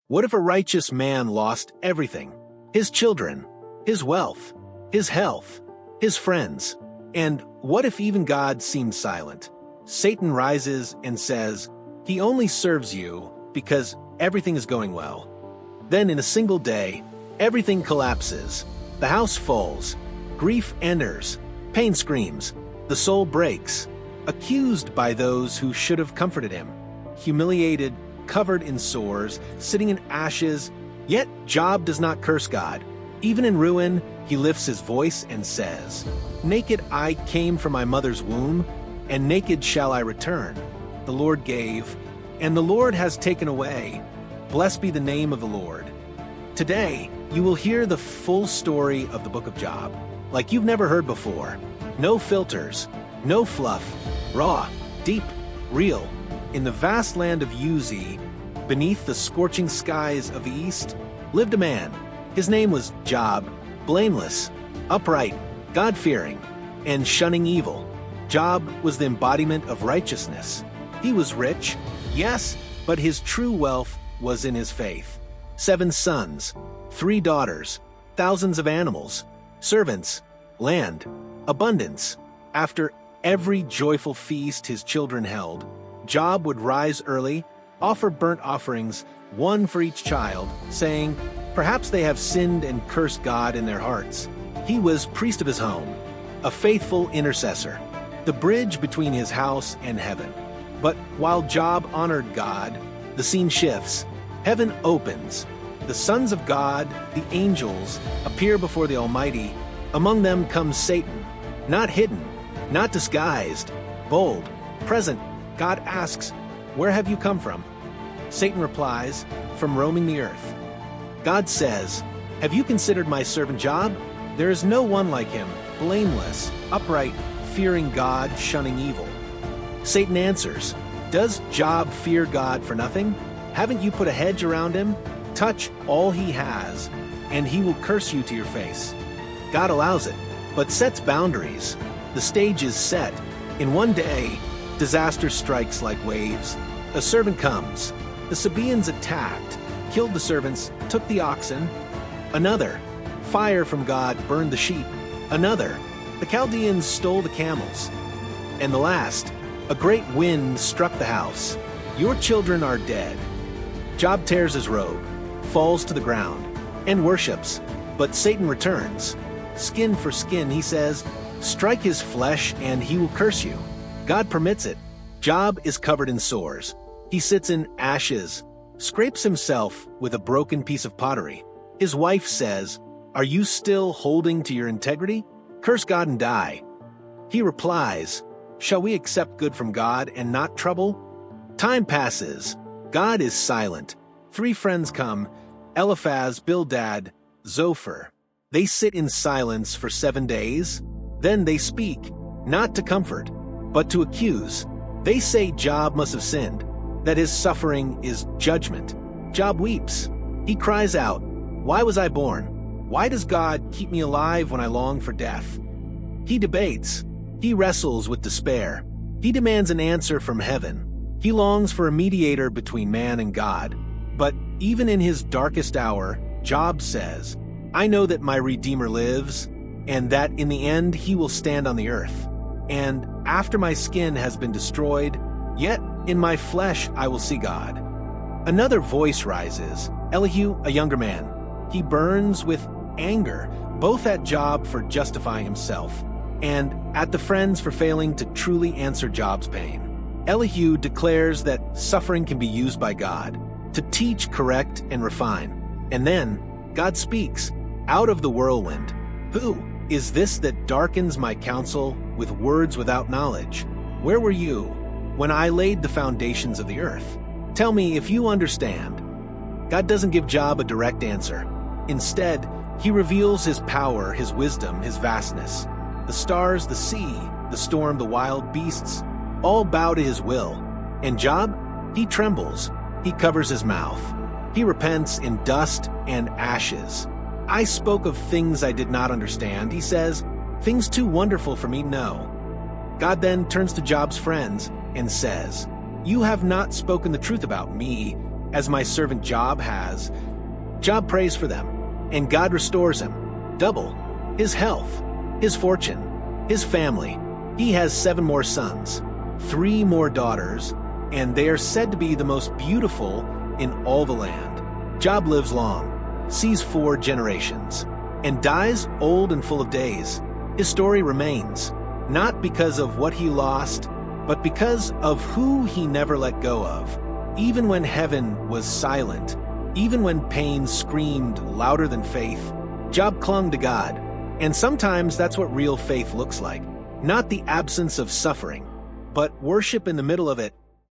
What if a righteous man lost everything? His children, his wealth, his health, his friends. And what if even God seemed silent? Satan rises and says, he only serves you because everything is going well. Then in a single day, everything collapses. The house falls. Grief enters. Pain screams. The soul breaks. Accused by those who should have comforted him. Humiliated, covered in sores, sitting in ashes. Yet Job does not curse God. Even in ruin, he lifts his voice and says, naked I came from my mother's womb, and naked shall I return. The Lord gave, and the Lord has taken away. Blessed be the name of the Lord. Today, you will hear the full story of the book of Job, like you've never heard before. No filters, no fluff, raw, deep, real. In the vast land of Uz, beneath the scorching skies of the east, lived a man. His name was Job, blameless, upright, God-fearing, and shunning evil. Job was the embodiment of righteousness. He was rich, yes, but his true wealth was in his faith. 7 sons, 3 daughters, thousands of animals, servants, land, abundance. After every joyful feast his children held, Job would rise early, offer burnt offerings, one for each child, saying, perhaps they have sinned and cursed God in their hearts. He was priest of his home, a faithful intercessor, the bridge between his house and heaven. But while Job honored God, the scene shifts. Heaven opens. The sons of God, the angels, appear before the Almighty. Among them comes Satan, not hidden, not disguised, bold, present. God asks, where have you come from? Satan replies, from roaming the earth. God says, have you considered my servant Job? There is no one like him, blameless, upright, fearing God, shunning evil. Satan answers, does Job fear God for nothing? Haven't you put a hedge around him? Touch all he has, and he will curse you to your face. God allows it, but sets boundaries. The stage is set. In one day, disaster strikes like waves. A servant comes. The Sabaeans attacked, killed the servants, took the oxen. Another, fire from God burned the sheep. Another, the Chaldeans stole the camels. And the last, a great wind struck the house. Your children are dead. Job tears his robe, falls to the ground, and worships. But Satan returns. Skin for skin, he says, strike his flesh and he will curse you. God permits it. Job is covered in sores. He sits in ashes, scrapes himself with a broken piece of pottery. His wife says, are you still holding to your integrity? Curse God and die. He replies, shall we accept good from God and not trouble? Time passes. God is silent. 3 friends come, Eliphaz, Bildad, Zophar. They sit in silence for 7 days. Then they speak, not to comfort, but to accuse. They say Job must have sinned, that his suffering is judgment. Job weeps. He cries out, why was I born? Why does God keep me alive when I long for death? He debates. He wrestles with despair. He demands an answer from heaven. He longs for a mediator between man and God. But even in his darkest hour, Job says, I know that my Redeemer lives, and that in the end he will stand on the earth. And after my skin has been destroyed, yet in my flesh I will see God. Another voice rises, Elihu, a younger man. He burns with anger, both at Job for justifying himself, and at the friends for failing to truly answer Job's pain. Elihu declares that suffering can be used by God to teach, correct, and refine. And then God speaks out of the whirlwind. Who is this that darkens my counsel with words without knowledge? Where were you when I laid the foundations of the earth? Tell me if you understand. God doesn't give Job a direct answer. Instead, he reveals his power, his wisdom, his vastness. The stars, the sea, the storm, the wild beasts, all bow to his will. And Job, he trembles. He covers his mouth. He repents in dust and ashes. I spoke of things I did not understand, he says, things too wonderful for me to know. God then turns to Job's friends and says, you have not spoken the truth about me, as my servant Job has. Job prays for them, and God restores him, double, his health, his fortune, his family. He has 7 more sons, 3 more daughters, and they are said to be the most beautiful in all the land. Job lives long, sees 4 generations, and dies old and full of days. His story remains, not because of what he lost, but because of who he never let go of. Even when heaven was silent, even when pain screamed louder than faith, Job clung to God. And sometimes that's what real faith looks like. Not the absence of suffering, but worship in the middle of it,